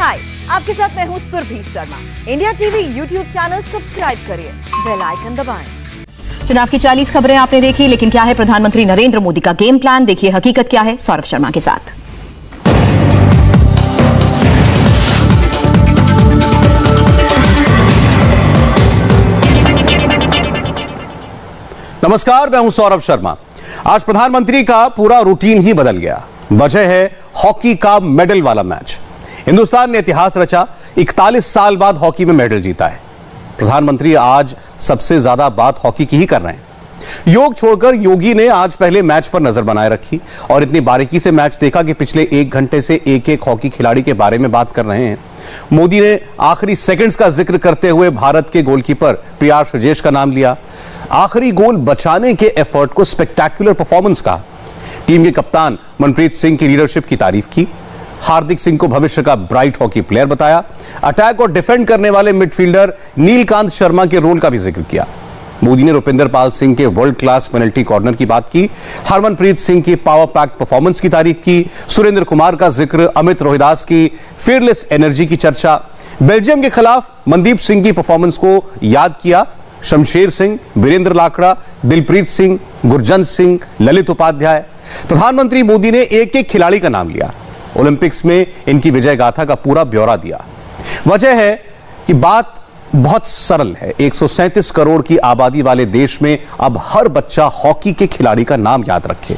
हाय, आपके साथ मैं हूँ Surabhi Sharma. India TV YouTube channel subscribe करिए, बेल आइकन दबाएं। चुनाव की 40 खबरें आपने देखी, लेकिन क्या है प्रधानमंत्री नरेंद्र मोदी का गेम प्लान? देखिए हकीकत क्या है सौरभ शर्मा के साथ। नमस्कार, मैं हूं सौरभ शर्मा। आज प्रधानमंत्री का पूरा रूटीन ही बदल गया। वजह है हॉकी का मेडल वाला मैच। हिंदुस्तान ने इतिहास रचा, 41 साल बाद हॉकी में मेडल जीता है। प्रधानमंत्री आज सबसे ज्यादा बात हॉकी की ही कर रहे हैं। योग छोड़कर योगी ने आज पहले मैच पर नजर बनाए रखी और इतनी बारीकी से मैच देखा कि पिछले 1 घंटे से एक हॉकी खिलाड़ी के बारे में बात कर रहे हैं। मोदी ने आखिरी सेकंड्स का जिक्र करते हुए भारत के गोलकीपर पी.आर. श्रीजेश का नाम लिया। आखिरी गोल बचाने के एफर्ट को स्पेक्टेकुलर परफॉर्मेंस कहा। टीम के कप्तान मनप्रीत सिंह की लीडरशिप की तारीफ की। हार्दिक सिंह को भविष्य का ब्राइट हॉकी प्लेयर बताया। अटैक और डिफेंड करने वाले मिडफील्डर नीलकांत शर्मा के रोल का भी जिक्र किया। मोदी ने रुपिंदर पाल सिंह के वर्ल्ड क्लास पेनल्टी कॉर्नर की बात की। हरमनप्रीत सिंह की पावर पैक्ड परफॉर्मेंस की तारीफ की। सुरेंद्र कुमार का जिक्र, अमित रोहिदास की फीयरलेस एनर्जी की चर्चा। बेल्जियम के खिलाफ मनदीप सिंह की परफॉर्मेंस को याद किया। शमशेर सिंह, वीरेंद्र लाकड़ा, दिलप्रीत सिंह, गुरजंत सिंह, ललित उपाध्याय। प्रधानमंत्री मोदी ने एक खिलाड़ी का नाम लिया। ओलंपिक्स में इनकी विजय गाथा का पूरा ब्यौरा दिया। वजह है कि बात बहुत सरल है। 137 करोड़ की आबादी वाले देश में अब हर बच्चा हॉकी के खिलाड़ी का नाम याद रखे।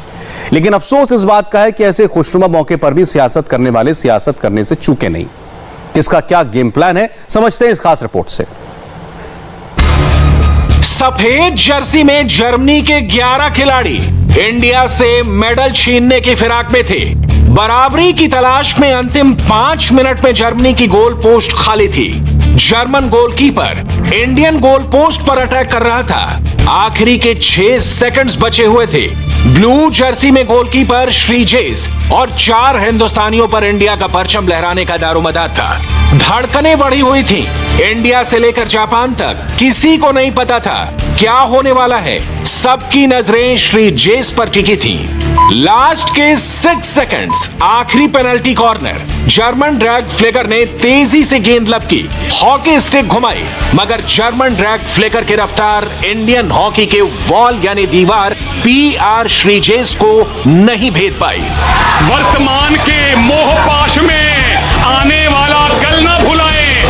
लेकिन अफसोस इस बात का है कि ऐसे खुशनुमा मौके पर भी सियासत करने वाले सियासत करने से चूके नहीं। किसका क्या गेम प्लान है, समझते हैं इस खास रिपोर्ट से। सफेद जर्सी में जर्मनी के 11 खिलाड़ी इंडिया से मेडल छीनने की फिराक में थे। बराबरी की तलाश में अंतिम 5 मिनट में जर्मनी की गोल पोस्ट खाली थी। German goalkeeper Indian goal post पर अटैक कर रहा था। आखिरी के 6 सेकंड्स बचे हुए थे। ब्लू जर्सी में गोलकीपर श्रीजेश और 4 हिंदुस्तानियों पर इंडिया का परचम लहराने का दारोमदार था। धड़कनें बढ़ी हुई थी। इंडिया से लेकर जापान तक किसी को नहीं पता था क्या होने वाला है। सबकी नजरें श्रीजेश पर टिकी थी। लास्ट के 6 सेकंड्स, आखिरी penalty corner. German drag Flecker ने तेजी से गेंद लपकी, हॉकी स्टिक घुमाई, मगर जर्मन ड्रैग फ्लेकर की रफ्तार इंडियन हॉकी के वॉल यानी दीवार पी.आर. श्रीजेश को नहीं भेद पाई। वर्तमान के मोहपाश में आने वाला कल न भुलाएं।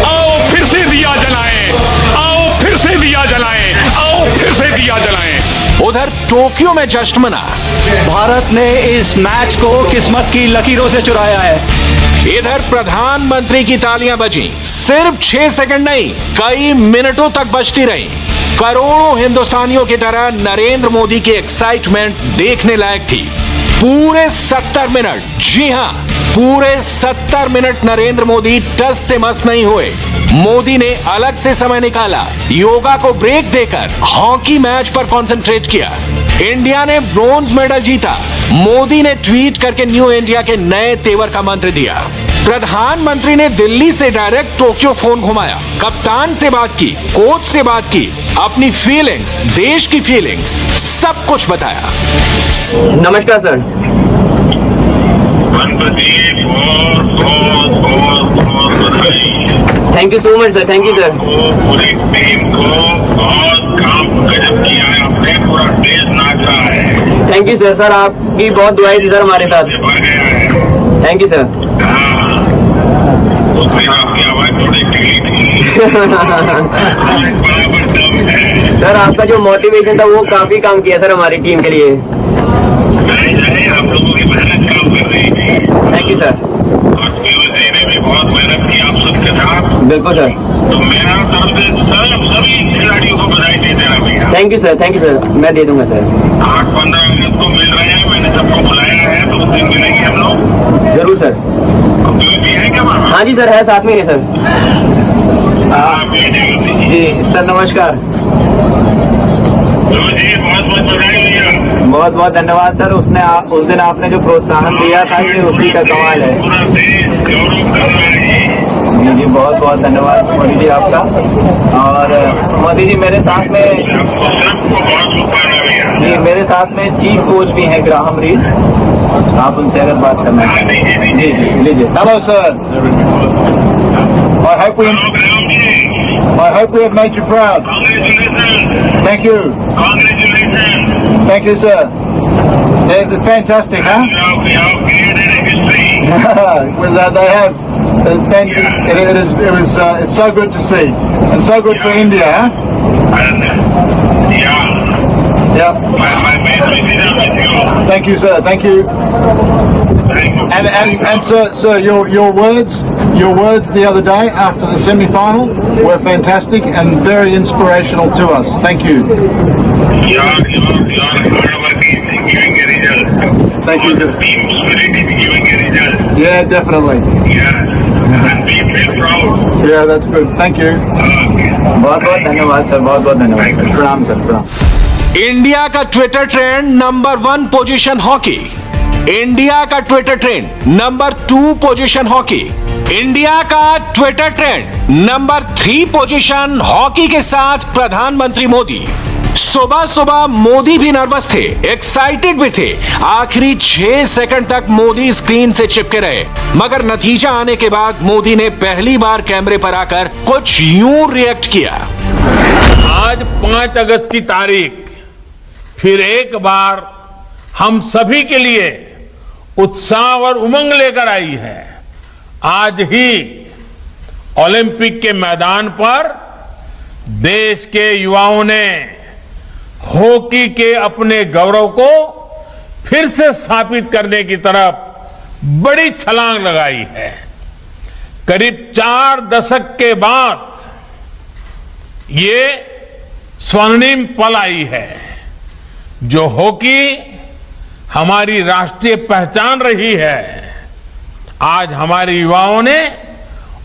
आओ फिर से दिया जलाएं, आओ फिर से दिया जलाएं, आओ फिर से दिया जलाएं। उधर टोक्यो में जश्न मना। भारत ने इस मैच को किस्मत की लकीरों से चुराया है। इधर प्रधानमंत्री की तालियां बजी। सिर्फ 6 सेकंड नहीं, कई मिनटों तक बजती रही। करोड़ों हिंदुस्तानियों की तरह नरेंद्र मोदी की एक्साइटमेंट देखने लायक थी। पूरे 70 मिनट, जी हां, पूरे 70 मिनट नरेंद्र मोदी टस से मस नहीं हुए। मोदी ने अलग से समय निकाला, योगा को ब्रेक देकर हॉकी मैच पर कंसंट्रेट किया। इंडिया ने ब्रोंज मेडल जीता। मोदी ने ट्वीट करके न्यू इंडिया के नए तेवर का मंत्र दिया। प्रधानमंत्री ने दिल्ली से डायरेक्ट टोक्यो फोन घुमाया, कप्तान से बात की, कोच से बात की, अपनी फीलिंग्स, देश की फीलिंग्स, सब कुछ बताया। नमस्कार sir. Thank you so much sir, thank you sir. पूरी टीम को बहुत काम गजब किया है आपने, पूरा देश नाच रहा है। Thank you sir. सर आपकी बहुत दुआएं थी सर हमारे साथ। Thank you sir. आपकी आवाज थोड़ी ढीली थी। बराबर दम है सर। आपका जो मोटिवेशन था वो काफी काम किया सर हमारी टीम के लिए। नहीं, आप लोगों की मेहनत काम कर रही थी। Thank you sir. और पीयूष जी ने भी बहुत मेहनत की आप सबके साथ। बिल्कुल सर। तो मेरा तरफ से सभी खिलाड़ियों को बधाई दे देना भैया। Thank you sir, thank you sir. मैं दे दूंगा सर। 8-15 अगस्त को मिल रहे हैं, मैंने सबको बुलाया है, तो उस दिन मिलेंगे हम लोग। जरूर सर। पीयूष जी है क्या वहाँ? हाँ जी सर, है साथ में है सर। जी सर, नमस्कार। जी बहुत बहुत बधाई भैया। बहुत बहुत धन्यवाद सर। उस दिन आपने जो प्रोत्साहन दिया था ये उसी का कमाल है। पूरा देश गौरव कर रहा है। जी जी, बहुत बहुत धन्यवाद मोदी जी आपका। और मोदी जी मेरे साथ में सबको बहुत रुपया भैया। जी जी मेरे साथ में चीफ कोच भी हैं ग्राहम रीड, आप उनसे अगर बात करना चाहें। जी जी लीजिए। Hello sir, I hope we have made you proud. Thank you. Thank you, sir. It's fantastic, huh? Well, they have. It's so good to see, and so good for India, huh? Yeah. Thank you, sir. Thank you. And sir, your words the other day after the semi-final were fantastic and very inspirational to us. Thank you. Your hard work is giving a result. Thank you. The team spirit is giving a result. Yeah, definitely. Yeah. And we feel proud. Yeah, that's good. Thank you. बहुत बहुत धन्यवाद sir, बहुत बहुत धन्यवाद sir, प्रणाम sir, प्रणाम। India का Twitter trend number 1 position hockey, India का Twitter trend number 2 position hockey, India का Twitter trend number 3 position hockey के साथ प्रधानमंत्री मोदी। सुबह सुबह मोदी भी नर्वस थे, एक्साइटेड भी थे। आखिरी 6 सेकंड तक मोदी स्क्रीन से चिपके रहे, मगर नतीजा आने के बाद मोदी ने पहली बार कैमरे पर आकर कुछ यूं रिएक्ट किया। आज 5 अगस्त की तारीख फिर एक बार हम सभी के लिए उत्साह और उमंग लेकर आई है। आज ही ओलंपिक के मैदान पर देश के युवाओं ने हॉकी के अपने गौरव को फिर से स्थापित करने की तरफ बड़ी छलांग लगाई है। करीब 4 दशक के बाद ये स्वर्णिम पल आई है। जो हॉकी हमारी राष्ट्रीय पहचान रही है, आज हमारे युवाओं ने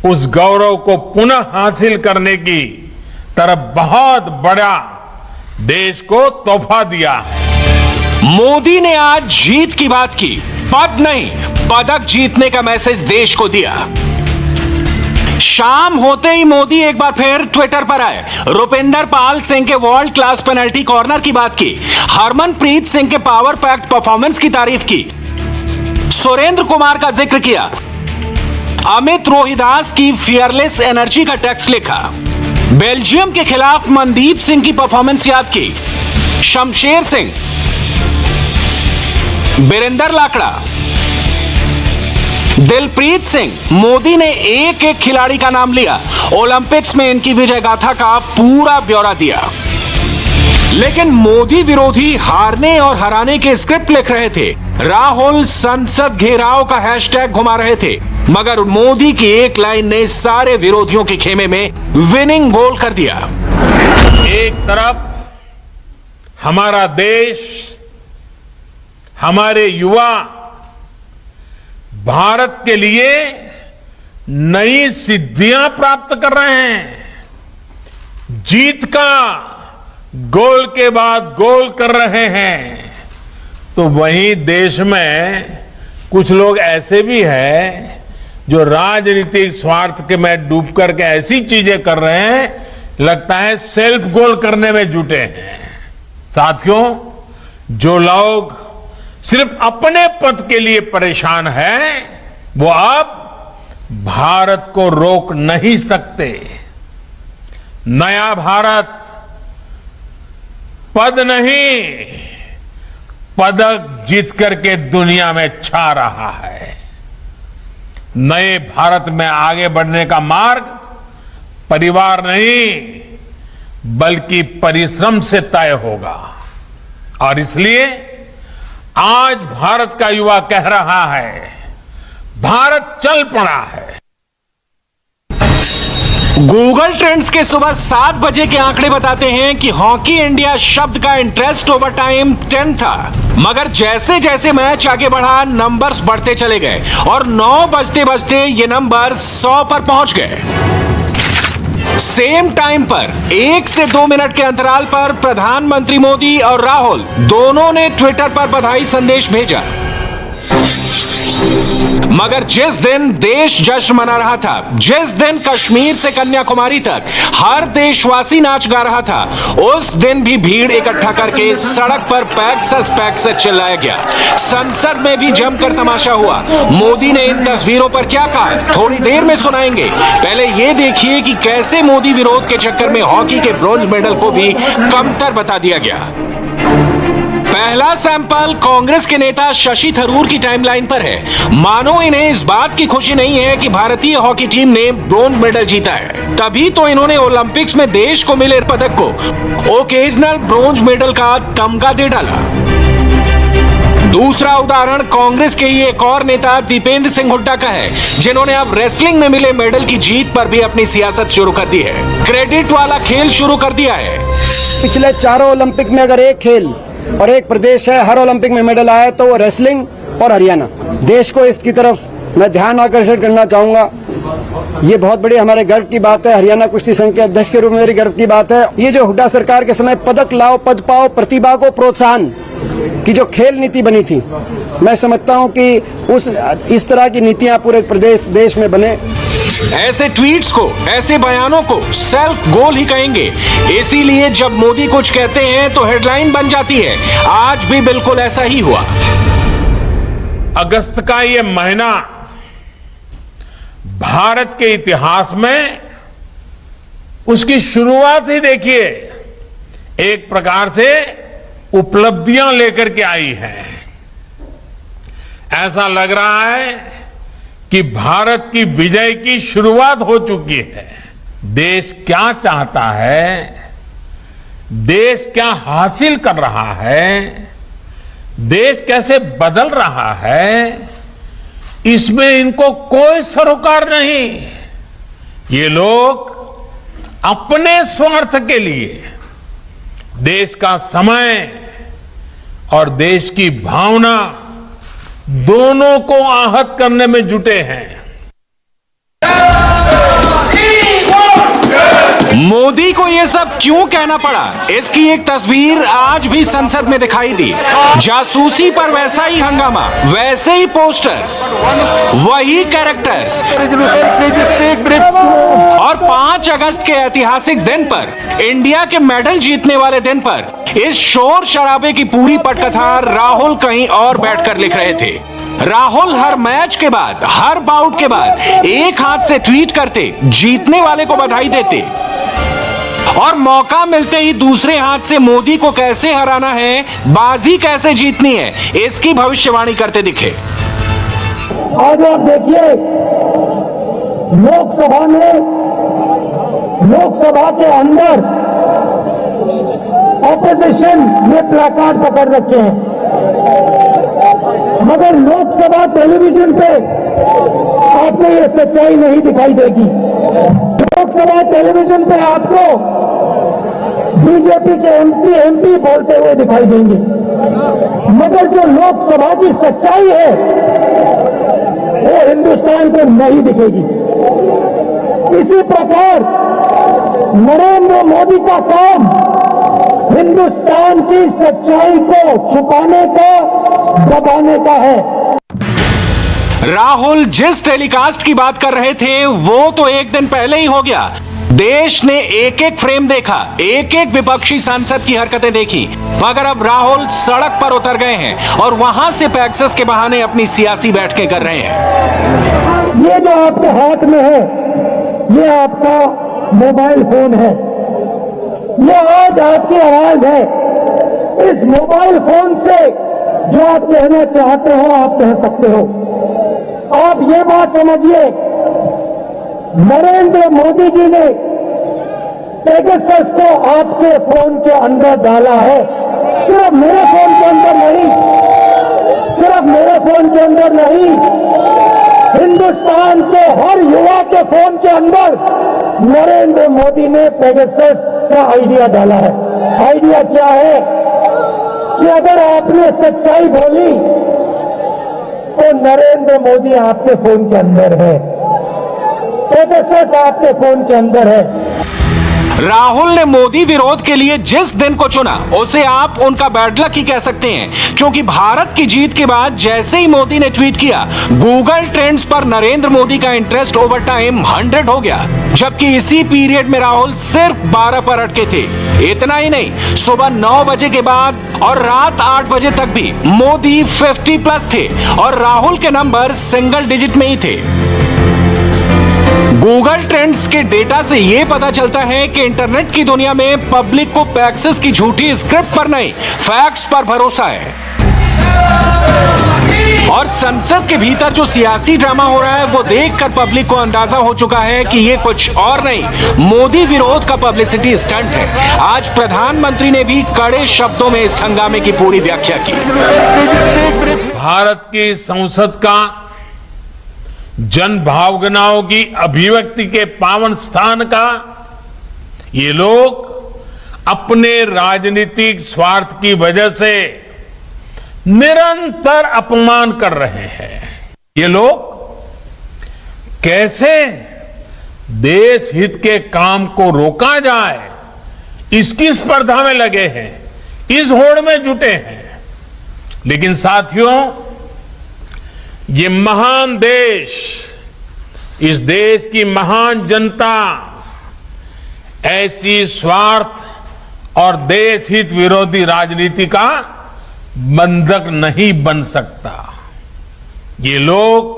उस गौरव को पुनः हासिल करने की तरफ बहुत बड़ा देश को तोहफा दिया है। मोदी ने आज जीत की बात की, पद नहीं पदक जीतने का मैसेज देश को दिया। शाम होते ही मोदी एक बार फिर ट्विटर पर आए, रुपिंदर पाल सिंह के वर्ल्ड क्लास पेनल्टी कॉर्नर की बात की, हरमनप्रीत सिंह के पावर पैक्ड परफॉर्मेंस की तारीफ की, सुरेंद्र कुमार का जिक्र किया, अमित रोहिदास की फियरलेस एनर्जी का टेक्स्ट लिखा, बेल्जियम के खिलाफ मनदीप सिंह की परफॉर्मेंस याद की, शमशेर सिंह, बीरेंदर लाकड़ा, दिलप्रीत सिंह। मोदी ने एक एक खिलाड़ी का नाम लिया, ओलंपिक्स में इनकी विजय गाथा का पूरा ब्यौरा दिया। लेकिन मोदी विरोधी हारने और हराने के स्क्रिप्ट लिख रहे थे, राहुल संसद घेराव का हैशटैग घुमा रहे थे, मगर मोदी की एक लाइन ने सारे विरोधियों के खेमे में विनिंग गोल कर दिया। एक तरफ हमारा देश, हमारे युवा भारत के लिए नई सिद्धियां प्राप्त कर रहे हैं, जीत का गोल के बाद गोल कर रहे हैं, तो वहीं देश में कुछ लोग ऐसे भी हैं जो राजनीतिक स्वार्थ के में डूब करके ऐसी चीजें कर रहे हैं, लगता है सेल्फ गोल करने में जुटे हैं। साथियों, जो लोग सिर्फ अपने पद के लिए परेशान हैं, वो अब भारत को रोक नहीं सकते। नया भारत पद नहीं, पदक जीत करके दुनिया में छा रहा है। नए भारत में आगे बढ़ने का मार्ग परिवार नहीं, बल्कि परिश्रम से तय होगा। और इसलिए आज भारत का युवा कह रहा है, भारत चल पड़ा है। गूगल ट्रेंड्स के सुबह 7 बजे के आंकड़े बताते हैं कि हॉकी इंडिया शब्द का इंटरेस्ट ओवर टाइम 10 था, मगर जैसे जैसे मैच आगे बढ़ा नंबर्स बढ़ते चले गए और 9 बजते बजते ये नंबर 100 पर पहुंच गए। सेम टाइम पर 1 से 2 मिनट के अंतराल पर प्रधानमंत्री मोदी और राहुल दोनों ने ट्विटर पर बधाई संदेश भेजा। मगर जिस दिन देश जश्न मना रहा था, जिस दिन कश्मीर से कन्याकुमारी तक हर देशवासी नाच गा रहा था, उस दिन भी भीड़ इकट्ठा करके सड़क पर पैक्स चिल्लाया गया। संसद में भी जमकर तमाशा हुआ। मोदी ने इन तस्वीरों पर क्या कहा, थोड़ी देर में सुनाएंगे। पहले ये देखिए कि कैसे मोदी विरोध के चक्कर में हॉकी के ब्रॉन्ज मेडल को भी कमतर बता दिया गया। पहला सैंपल कांग्रेस के नेता शशि थरूर की टाइमलाइन पर है। मानो इन्हें इस बात की खुशी नहीं है कि भारतीय हॉकी टीम ने ब्रॉन्ज मेडल जीता है, तभी तो इन्होंने ओलंपिक्स में देश को मिले पदक को ओकेजनल ब्रॉन्ज मेडल का तमगा दे डाला। दूसरा उदाहरण कांग्रेस के ही एक और नेता दीपेंद्र सिंह हुड्डा का है, जिन्होंने अब रेसलिंग में मिले मेडल की जीत पर भी अपनी सियासत शुरू कर दी है। क्रेडिट वाला खेल शुरू कर दिया है। पिछले चारों ओलंपिक में अगर एक खेल और एक प्रदेश है हर ओलंपिक में मेडल आया तो वो रेसलिंग और हरियाणा। देश को इसकी तरफ मैं ध्यान आकर्षित करना चाहूंगा। ये बहुत बड़ी हमारे गर्व की बात है। हरियाणा कुश्ती संघ के अध्यक्ष के रूप में मेरी गर्व की बात है। ये जो हुड्डा सरकार के समय पदक लाओ पद पाओ प्रतिभा को प्रोत्साहन की जो खेल नीति बनी थी, मैं समझता हूं कि इस तरह की नीतियां पूरे प्रदेश देश में बने। ऐसे ट्वीट्स को, ऐसे बयानों को सेल्फ गोल ही कहेंगे। इसीलिए जब मोदी कुछ कहते हैं तो हेडलाइन बन जाती है। आज भी बिल्कुल ऐसा ही हुआ। अगस्त का ये महीना भारत के इतिहास में उसकी शुरुआत ही देखिए एक प्रकार से उपलब्धियां लेकर के आई है। ऐसा लग रहा है कि भारत की विजय की शुरुआत हो चुकी है। देश क्या चाहता है, देश क्या हासिल कर रहा है, देश कैसे बदल रहा है, इसमें इनको कोई सरोकार नहीं। ये लोग अपने स्वार्थ के लिए देश का समय और देश की भावना दोनों को आहत करने में जुटे हैं। मोदी को यह सब क्यों कहना पड़ा, इसकी एक तस्वीर आज भी संसद में दिखाई दी। जासूसी पर वैसा ही हंगामा, वैसे ही पोस्टर्स, वही कैरेक्टर्स। और 5 अगस्त के ऐतिहासिक दिन पर, इंडिया के मेडल जीतने वाले दिन पर, इस शोर शराबे की पूरी पटकथा राहुल कहीं और बैठकर लिख रहे थे। राहुल हर मैच के बाद, हर बाउट के बाद एक हाथ से ट्वीट करते, जीतने वाले को बधाई देते और मौका मिलते ही दूसरे हाथ से मोदी को कैसे हराना है, बाजी कैसे जीतनी है, इसकी भविष्यवाणी करते दिखे। आज आप देखिए लोकसभा में, लोकसभा के अंदर ऑपोजिशन ने प्लाकार्ड पकड़ रखे हैं, मगर लोकसभा टेलीविजन पे आपको ये सच्चाई नहीं दिखाई देगी। लोकसभा टेलीविजन पे आपको बीजेपी के एमपी बोलते हुए दिखाई देंगे, मगर जो लोकसभा की सच्चाई है वो हिंदुस्तान को नहीं दिखेगी। इसी प्रकार नरेंद्र मोदी का काम हिंदुस्तान की सच्चाई को छुपाने का, दबाने का है। राहुल जिस टेलीकास्ट की बात कर रहे थे वो तो एक दिन पहले ही हो गया। देश ने एक एक फ्रेम देखा, एक एक विपक्षी सांसद की हरकतें देखी, मगर अब राहुल सड़क पर उतर गए हैं और वहां से पैक्सेस के बहाने अपनी सियासी बैठकें कर रहे हैं। ये जो आपके हाथ में है, ये आपका मोबाइल फोन है, ये आज आपकी आवाज है। इस मोबाइल फोन से जो आप कहना चाहते हो आप कह सकते हो। आप ये बात समझिए, नरेंद्र मोदी जी ने पेगासस को आपके फोन के अंदर डाला है। सिर्फ मेरे फोन के अंदर नहीं, सिर्फ मेरे फोन के अंदर नहीं, हिंदुस्तान के हर युवा के फोन के अंदर नरेंद्र मोदी ने पेगासस का आइडिया डाला है। आइडिया क्या है कि अगर आपने सच्चाई बोली तो नरेंद्र मोदी आपके फोन के अंदर है, पेगासस आपके फोन के अंदर है। राहुल ने मोदी विरोध के लिए जिस दिन को चुना उसे आप उनका बैड लक ही कह सकते हैं, क्योंकि भारत की जीत के बाद जैसे ही मोदी ने ट्वीट किया, गूगल ट्रेंड्स पर नरेंद्र मोदी का इंटरेस्ट ओवर टाइम 100 हो गया, जबकि इसी पीरियड में राहुल सिर्फ 12 पर अटके थे। इतना ही नहीं, सुबह 9 बजे के बाद और रात 8 बजे तक भी मोदी 50+ थे और राहुल के नंबर सिंगल डिजिट में ही थे। गूगल ट्रेंड्स के डेटा से यह पता चलता है कि इंटरनेट की दुनिया में पब्लिक को पैक्सिस की झूठी स्क्रिप्ट पर नहीं, फैक्ट्स पर भरोसा है। और संसद के भीतर जो सियासी ड्रामा हो रहा है वो देखकर पब्लिक को अंदाजा हो चुका है कि ये कुछ और नहीं, मोदी विरोध का पब्लिसिटी स्टंट है। आज प्रधानमंत्री ने भी कड़े शब्दों में इस हंगामे की पूरी व्याख्या की। भारत की संसद का जन भावनाओं की अभिव्यक्ति के पावन स्थान का ये लोग अपने राजनीतिक स्वार्थ की वजह से निरंतर अपमान कर रहे हैं। ये लोग कैसे देश हित के काम को रोका जाए, इसकी स्पर्धा में लगे हैं, इस होड़ में जुटे हैं। लेकिन साथियों, ये महान देश, इस देश की महान जनता ऐसी स्वार्थ और देश हित विरोधी राजनीति का बंधक नहीं बन सकता। ये लोग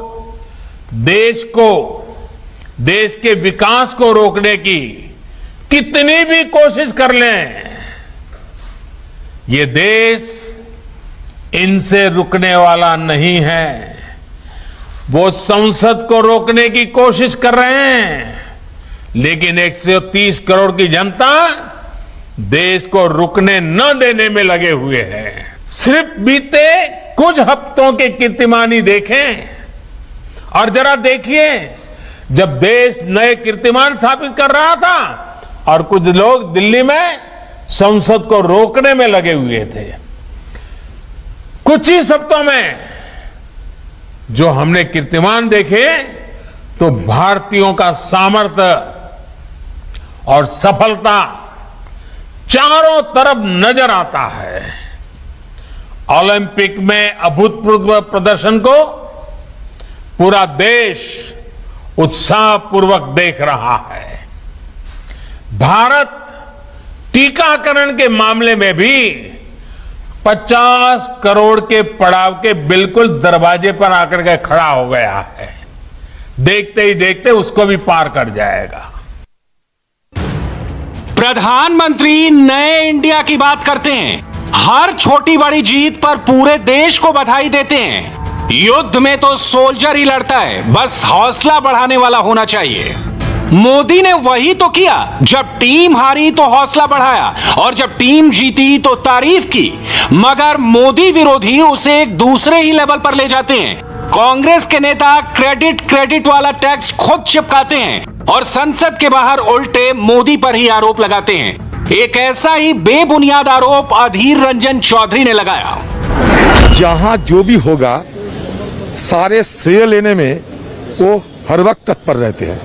देश को, देश के विकास को रोकने की कितनी भी कोशिश कर लें, ये देश इनसे रुकने वाला नहीं है। वो संसद को रोकने की कोशिश कर रहे हैं, लेकिन 130 करोड़ की जनता देश को रुकने न देने में लगे हुए हैं। सिर्फ बीते कुछ हफ्तों के कीर्तिमानी देखें और जरा देखिए, जब देश नए कीर्तिमान स्थापित कर रहा था और कुछ लोग दिल्ली में संसद को रोकने में लगे हुए थे, कुछ ही हफ्तों में जो हमने कीर्तिमान देखे तो भारतीयों का सामर्थ्य और सफलता चारों तरफ नजर आता है। ओलंपिक में अभूतपूर्व प्रदर्शन को पूरा देश उत्साहपूर्वक देख रहा है। भारत टीकाकरण के मामले में भी 50 करोड़ के पड़ाव के बिल्कुल दरवाजे पर आकर के खड़ा हो गया है। देखते ही देखते उसको भी पार कर जाएगा। प्रधानमंत्री नए इंडिया की बात करते हैं, हर छोटी बड़ी जीत पर पूरे देश को बधाई देते हैं। युद्ध में तो सोल्जर ही लड़ता है, बस हौसला बढ़ाने वाला होना चाहिए। मोदी ने वही तो किया, जब टीम हारी तो हौसला बढ़ाया और जब टीम जीती तो तारीफ की। मगर मोदी विरोधी उसे एक दूसरे ही लेवल पर ले जाते हैं। कांग्रेस के नेता क्रेडिट वाला टैक्स खुद चिपकाते हैं और संसद के बाहर उल्टे मोदी पर ही आरोप लगाते हैं। एक ऐसा ही बेबुनियाद आरोप अधीर रंजन चौधरी ने लगाया। जहां जो भी होगा सारे श्रेय लेने में वो हर वक्त तत्पर रहते हैं।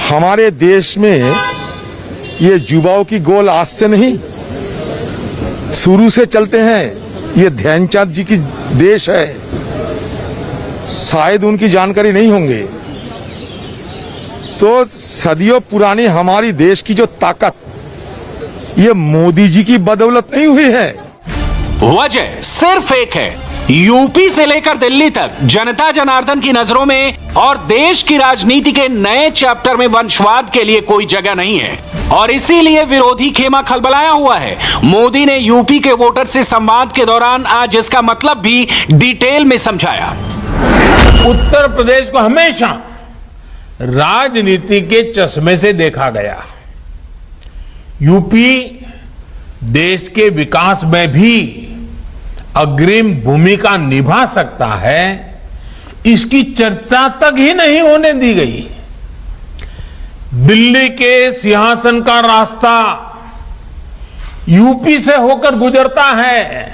हमारे देश में ये युवाओं की गोल आज से नहीं, शुरू से चलते हैं। ये ध्यानचंद जी की देश है, शायद उनकी जानकारी नहीं होंगे। तो सदियों पुरानी हमारी देश की जो ताकत, ये मोदी जी की बदौलत नहीं हुई है। वजह सिर्फ एक है, यूपी से लेकर दिल्ली तक जनता जनार्दन की नजरों में और देश की राजनीति के नए चैप्टर में वंशवाद के लिए कोई जगह नहीं है और इसीलिए विरोधी खेमा खलबलाया हुआ है। मोदी ने यूपी के वोटर से संवाद के दौरान आज इसका मतलब भी डिटेल में समझाया। उत्तर प्रदेश को हमेशा राजनीति के चश्मे से देखा गया। यूपी देश के विकास में भी अग्रिम भूमिका निभा सकता है, इसकी चर्चा तक ही नहीं होने दी गई। दिल्ली के सिंहासन का रास्ता यूपी से होकर गुजरता है,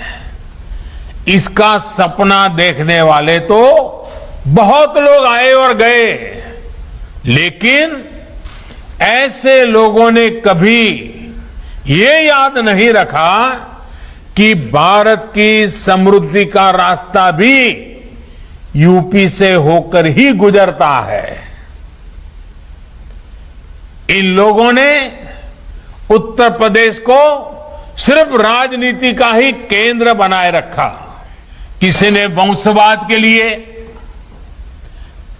इसका सपना देखने वाले तो बहुत लोग आए और गए, लेकिन ऐसे लोगों ने कभी ये याद नहीं रखा कि भारत की समृद्धि का रास्ता भी यूपी से होकर ही गुजरता है। इन लोगों ने उत्तर प्रदेश को सिर्फ राजनीति का ही केंद्र बनाए रखा। किसी ने वंशवाद के लिए,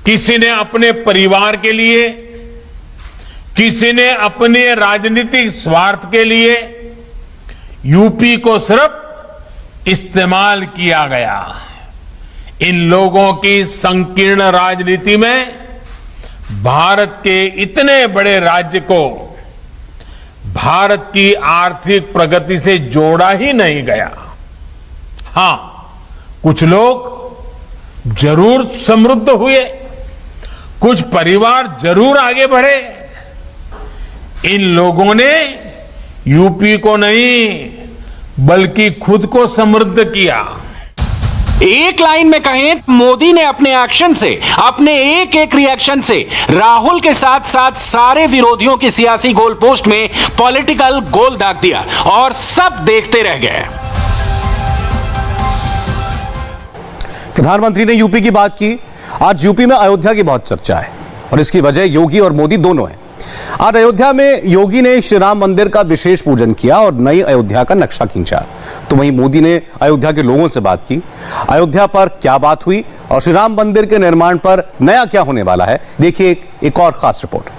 किसी ने अपने परिवार के लिए, किसी ने अपने राजनीतिक स्वार्थ के लिए यूपी को सिर्फ इस्तेमाल किया गया। इन लोगों की संकीर्ण राजनीति में भारत के इतने बड़े राज्य को भारत की आर्थिक प्रगति से जोड़ा ही नहीं गया। हां, कुछ लोग जरूर समृद्ध हुए, कुछ परिवार जरूर आगे बढ़े। इन लोगों ने यूपी को नहीं बल्कि खुद को समृद्ध किया। एक लाइन में कहें, मोदी ने अपने एक्शन से, अपने एक एक रिएक्शन से राहुल के साथ साथ सारे विरोधियों की सियासी गोल पोस्ट में पॉलिटिकल गोल दाग दिया और सब देखते रह गए। प्रधानमंत्री ने यूपी की बात की। आज यूपी में अयोध्या की बहुत चर्चा है और इसकी वजह योगी और मोदी दोनों है। आज अयोध्या में योगी ने श्री राम मंदिर का विशेष पूजन किया और नई अयोध्या का नक्शा खींचा, तो वहीं मोदी ने अयोध्या के लोगों से बात की। अयोध्या पर क्या बात हुई और श्री राम मंदिर के निर्माण पर नया क्या होने वाला है, देखिए एक और खास रिपोर्ट।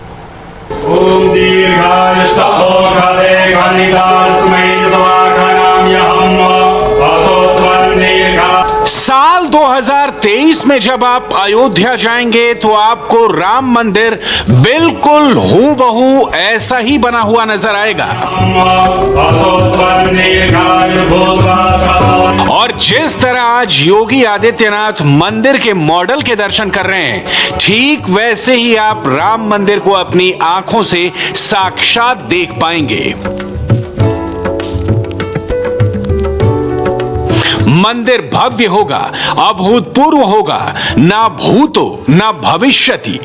साल 2023 में जब आप अयोध्या जाएंगे तो आपको राम मंदिर बिल्कुल हूबहू ऐसा ही बना हुआ नजर आएगा। और जिस तरह आज योगी आदित्यनाथ मंदिर के मॉडल के दर्शन कर रहे हैं, ठीक वैसे ही आप राम मंदिर को अपनी आंखों से साक्षात देख पाएंगे। मंदिर भव्य होगा, अभूतपूर्व होगा, ना भूतो ना भविष्यति।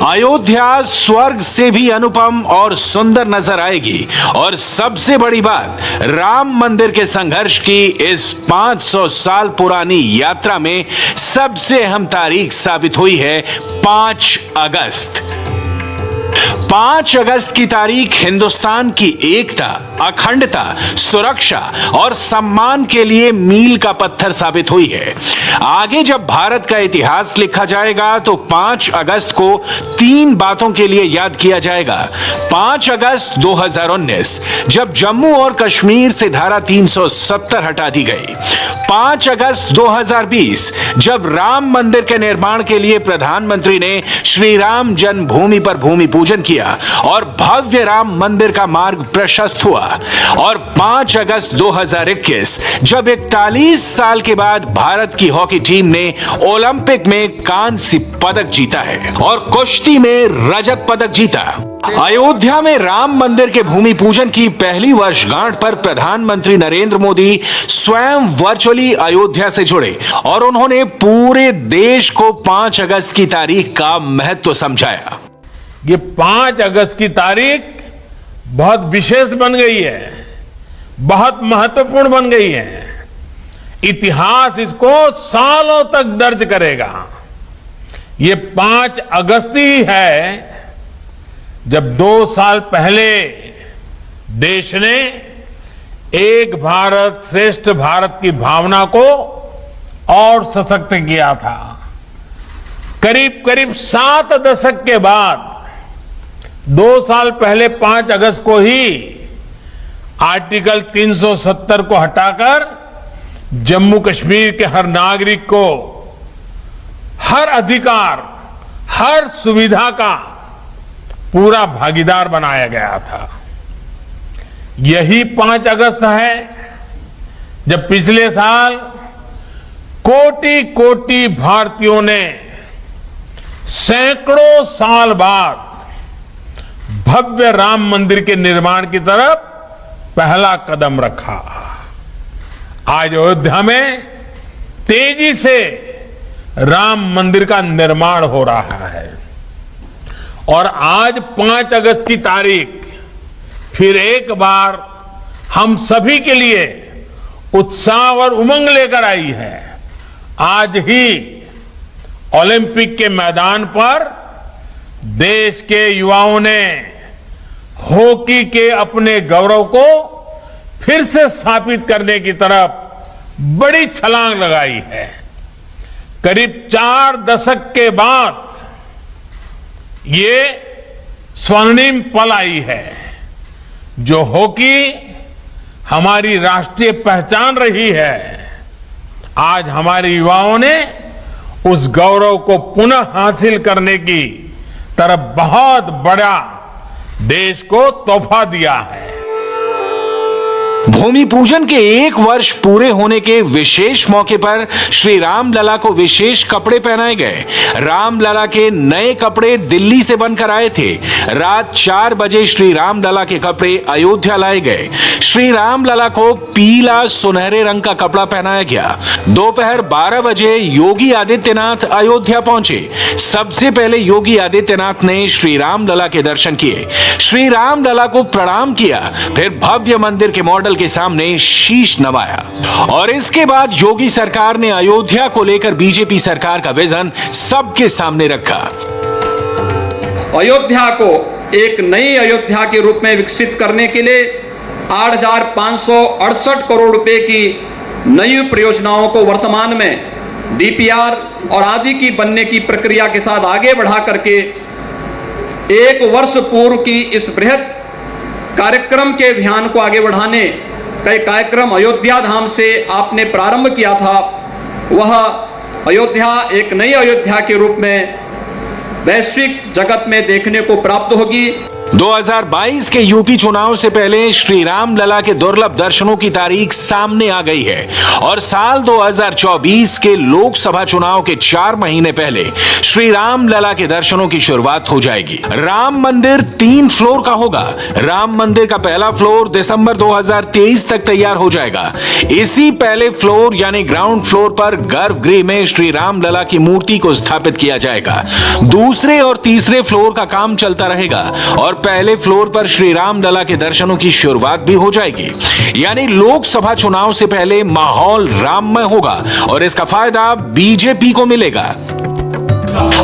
अयोध्या स्वर्ग से भी अनुपम और सुंदर नजर आएगी। और सबसे बड़ी बात, राम मंदिर के संघर्ष की इस 500 साल पुरानी यात्रा में सबसे अहम तारीख साबित हुई है 5 अगस्त। 5 अगस्त की तारीख हिंदुस्तान की एकता, अखंडता, सुरक्षा और सम्मान के लिए मील का पत्थर साबित हुई है। आगे जब भारत का इतिहास लिखा जाएगा तो 5 अगस्त को 3 बातों के लिए याद किया जाएगा। 5 अगस्त 2019 जब जम्मू और कश्मीर से धारा 370 हटा दी गई। 5 अगस्त 2020 जब राम मंदिर के निर्माण के लिए प्रधानमंत्री ने श्री राम जन्मभूमि पर भूमि पूजन किया और भव्य राम मंदिर का मार्ग प्रशस्त हुआ। और 5 अगस्त 2021 जब 41 साल के बाद भारत की हॉकी टीम ने ओलंपिक में कांस्य पदक जीता है और कुश्ती में रजत पदक जीता। अयोध्या में राम मंदिर के भूमि पूजन की पहली वर्षगांठ पर प्रधानमंत्री नरेंद्र मोदी स्वयं वर्चुअली अयोध्या से जुड़े और उन्होंने पूरे देश को 5 अगस्त की तारीख का महत्व समझाया। ये 5 अगस्त की तारीख बहुत विशेष बन गई है, बहुत महत्वपूर्ण बन गई है। इतिहास इसको सालों तक दर्ज करेगा। ये 5 अगस्त ही है जब 2 साल पहले देश ने एक भारत श्रेष्ठ भारत की भावना को और सशक्त किया था। करीब करीब 7 दशक के बाद 2 साल पहले 5 अगस्त को ही आर्टिकल 370 को हटाकर जम्मू कश्मीर के हर नागरिक को हर अधिकार, हर सुविधा का पूरा भागीदार बनाया गया था। यही 5 अगस्त है जब पिछले साल कोटि कोटि भारतीयों ने सैकड़ों साल बाद भव्य राम मंदिर के निर्माण की तरफ पहला कदम रखा। आज अयोध्या में तेजी से राम मंदिर का निर्माण हो रहा है और आज 5 अगस्त की तारीख फिर एक बार हम सभी के लिए उत्साह और उमंग लेकर आई है। आज ही ओलंपिक के मैदान पर देश के युवाओं ने हॉकी के अपने गौरव को फिर से स्थापित करने की तरफ बड़ी छलांग लगाई है। करीब 4 दशक के बाद ये स्वर्णिम पल आई है। जो हॉकी हमारी राष्ट्रीय पहचान रही है, आज हमारे युवाओं ने उस गौरव को पुनः हासिल करने की तरफ बहुत बड़ा देश को तोहफा दिया है। भूमि पूजन के 1 वर्ष पूरे होने के विशेष मौके पर श्री राम लला को विशेष कपड़े पहनाए गए। राम लला के नए कपड़े दिल्ली से बनकर आए थे। रात 4 बजे श्री राम लला के कपड़े अयोध्या लाए गए। श्री राम लला को पीला सुनहरे रंग का कपड़ा पहनाया गया। दोपहर 12 बजे योगी आदित्यनाथ अयोध्या पहुंचे। सबसे पहले योगी आदित्यनाथ ने श्री राम लला के दर्शन किए, श्री राम लला को प्रणाम किया, फिर भव्य मंदिर के मॉडल के सामने शीश नवाया और इसके बाद योगी सरकार ने अयोध्या को लेकर बीजेपी सरकार का विजन सबके सामने रखा। अयोध्या को एक नई अयोध्या के रूप में विकसित करने के लिए 8,568 करोड़ रुपए की नई परियोजनाओं को वर्तमान में डीपीआर और आदि की बनने की प्रक्रिया के साथ आगे बढ़ा करके 1 वर्ष पूर्व की इस बृहद कार्यक्रम के अभियान को आगे बढ़ाने का एक कार्यक्रम अयोध्या धाम से आपने प्रारंभ किया था। वह अयोध्या एक नई अयोध्या के रूप में वैश्विक जगत में देखने को प्राप्त होगी। 2022 के यूपी चुनाव से पहले श्री राम लला के दुर्लभ दर्शनों की तारीख सामने आ गई है और साल 2024 के लोकसभा चुनाव के 4 महीने पहले श्री राम लला के दर्शनों की शुरुआत हो जाएगी। राम मंदिर 3 फ्लोर का होगा। राम मंदिर का पहला फ्लोर दिसंबर 2023 तक तैयार हो जाएगा। इसी पहले फ्लोर यानी ग्राउंड फ्लोर पर गर्भगृह में श्री राम लला की मूर्ति को स्थापित किया जाएगा। दूसरे और तीसरे फ्लोर का काम चलता रहेगा और पहले फ्लोर पर श्री राम लला के दर्शनों की शुरुआत भी हो जाएगी। यानी लोकसभा चुनाव से पहले माहौल राममय होगा और इसका फायदा बीजेपी को मिलेगा।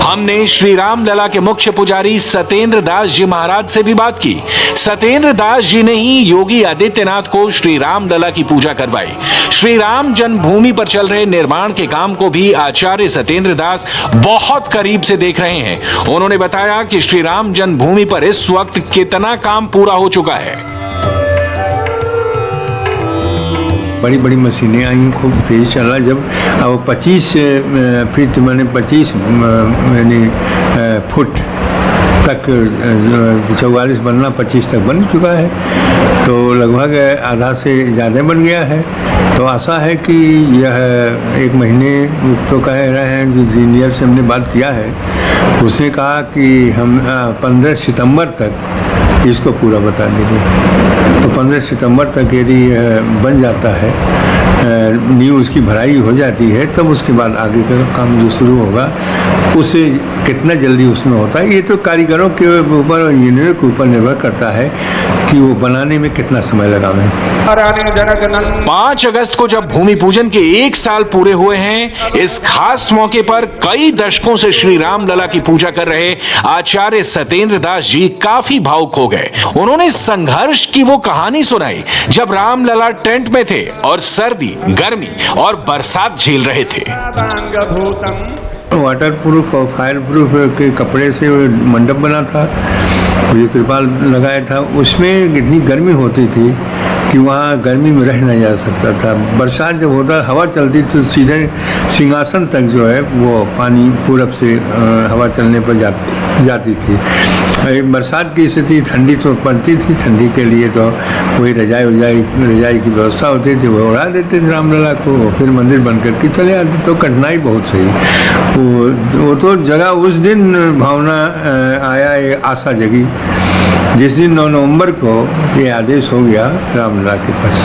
हमने श्री राम लला के मुख्य पुजारी सत्येंद्र दास जी महाराज से भी बात की। सत्येंद्र दास जी ने ही योगी आदित्यनाथ को श्री राम लला की पूजा करवाई। श्री राम जन्मभूमि पर चल रहे निर्माण के काम को भी आचार्य सत्येंद्र दास बहुत करीब से देख रहे हैं। उन्होंने बताया कि श्री राम जन्मभूमि पर इस वक्त कितना काम पूरा हो चुका है। बड़ी बड़ी मशीनें आई, खूब तेज चला। जब अब 25 फीट मैंने 25 फुट तक 44 बनना 25 तक बन चुका है, तो लगभग आधा से ज़्यादा बन गया है। तो आशा है कि यह 1 महीने तो कह रहे हैं, जो इंजीनियर से हमने बात किया है उसने कहा कि हम 15 सितंबर तक इसको पूरा बता देंगे। तो 15 सितंबर तक यदि बन जाता है, नींव उसकी भराई हो जाती है, तब उसके बाद आगे का काम जो शुरू होगा उससे कितना जल्दी उसमें होता है, ये तो कारीगरों के ऊपर और इंजीनियरों के ऊपर निर्भर करता है कि वो बनाने में कितना समय लगावें। 5 अगस्त को जब भूमि पूजन के 1 साल पूरे हुए हैं, इस खास मौके पर कई दशकों से श्री राम लला की पूजा कर रहे आचार्य सत्येंद्र दास जी काफी भावुक हो गए। उन्होंने संघर्ष की वो कहानी सुनाई जब राम लला टेंट में थे और सर्दी, गर्मी और बरसात झेल रहे थे। वाटर प्रूफ और फायर प्रूफ के कपड़े से मंडप बना था, ये त्रिपाल लगाया था। उसमें इतनी गर्मी होती थी कि वहाँ गर्मी में रह नहीं जा सकता था। बरसात जब होता, हवा चलती तो सीधे सिंहासन तक जो है वो पानी पूरब से हवा चलने पर जाती थी। बरसात की स्थिति, ठंडी तो पड़ती थी, ठंडी के लिए तो वही रजाई की व्यवस्था होती थी, वो उड़ा देते थे रामलला को, फिर मंदिर बन करके चले आते। तो कठिनाई बहुत सही वो तो जगह उस दिन भावना आया, ये आशा जगी जिस दिन 9 नवंबर को ये आदेश हो गया रामलला के पास,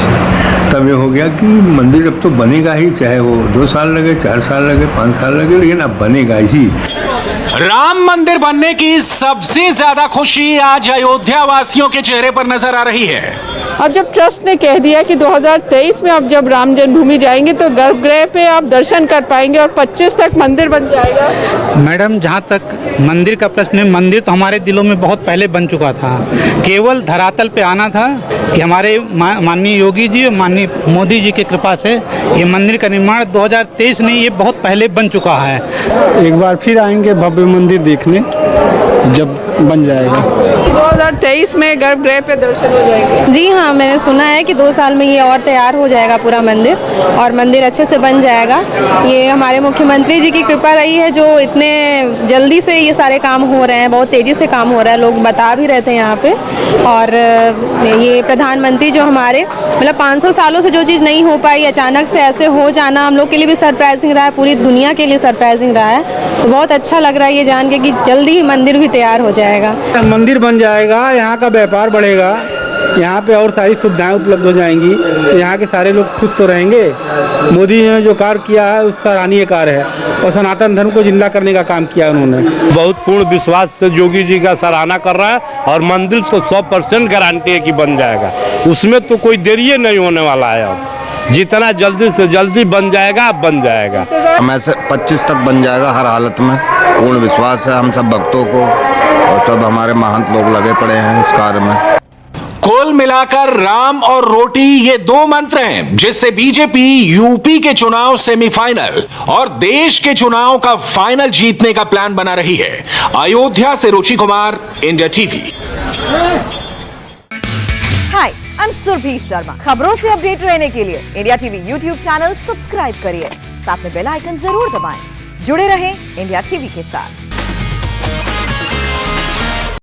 तब ये हो गया कि मंदिर अब तो बनेगा ही, चाहे वो 2 साल लगे, 4 साल लगे, 5 साल लगे, लेकिन अब बनेगा ही। राम मंदिर बनने की सबसे ज्यादा खुशी आज अयोध्या वासियों के चेहरे पर नजर आ रही है। अब जब ट्रस्ट ने कह दिया कि 2023 में आप जब राम जन्मभूमि जाएंगे तो गर्भगृह पे आप दर्शन कर पाएंगे और 25 तक मंदिर बन जाएगा। मैडम, जहाँ तक मंदिर का प्रश्न है, मंदिर तो हमारे दिलों में बहुत पहले बन चुका था। केवल धरातल पे आना था कि हमारे माननीय योगी जी और माननीय मोदी जी की कृपा से ये मंदिर का निर्माण 2023 नहीं, ये बहुत पहले बन चुका है। एक बार फिर आएंगे भव्य मंदिर देखने जब बन जाएगा। 2023 में गर्भगृह पे दर्शन हो जाएंगे। जी हाँ, मैंने सुना है कि 2 साल में ये और तैयार हो जाएगा पूरा मंदिर और मंदिर अच्छे से बन जाएगा। ये हमारे मुख्यमंत्री जी की कृपा रही है जो इतने जल्दी से ये सारे काम हो रहे हैं, बहुत तेजी से काम हो रहा है, लोग बता भी रहे थे यहाँ पे। और ये प्रधानमंत्री जो हमारे मतलब 500 सालों से जो चीज़ नहीं हो पाई अचानक से ऐसे हो जाना हम लोग के लिए भी सरप्राइजिंग रहा है, पूरी दुनिया के लिए सरप्राइजिंग रहा है। तो बहुत अच्छा लग रहा है ये जान के कि जल्दी ही मंदिर भी तैयार हो जाएगा। मंदिर बन जाएगा, यहाँ का व्यापार बढ़ेगा, यहाँ पे और सारी सुविधाएं उपलब्ध हो जाएंगी, तो यहाँ के सारे लोग खुश तो रहेंगे। मोदी ने जो कार्य किया है उसका सराहनीय कार्य है और सनातन धर्म को जिंदा करने का काम किया उन्होंने। बहुत पूर्ण विश्वास से योगी जी का सराहना कर रहा है और मंदिर तो 100% गारंटी है कि बन जाएगा, उसमें तो कोई देरी नहीं होने वाला है। अब जितना जल्दी से जल्दी बन जाएगा, अब बन जाएगा। हमें से 25 तक बन जाएगा, हर हालत में पूर्ण विश्वास है हम सब भक्तों को और सब हमारे महंत लोग लगे पड़े हैं इस कार्य में। कुल मिलाकर राम और रोटी ये 2 मंत्र हैं जिससे बीजेपी यूपी के चुनाव सेमीफाइनल और देश के चुनाव का फाइनल जीतने का प्लान बना रही है। अयोध्या से Ruchi Kumar, India TV. Hi, I am Surabhi Sharma. खबरों से अपडेट रहने के लिए India TV YouTube channel subscribe करिए, साथ में बेल आइकन जरूर दबाएं। जुड़े रहें इंडिया टीवी के साथ।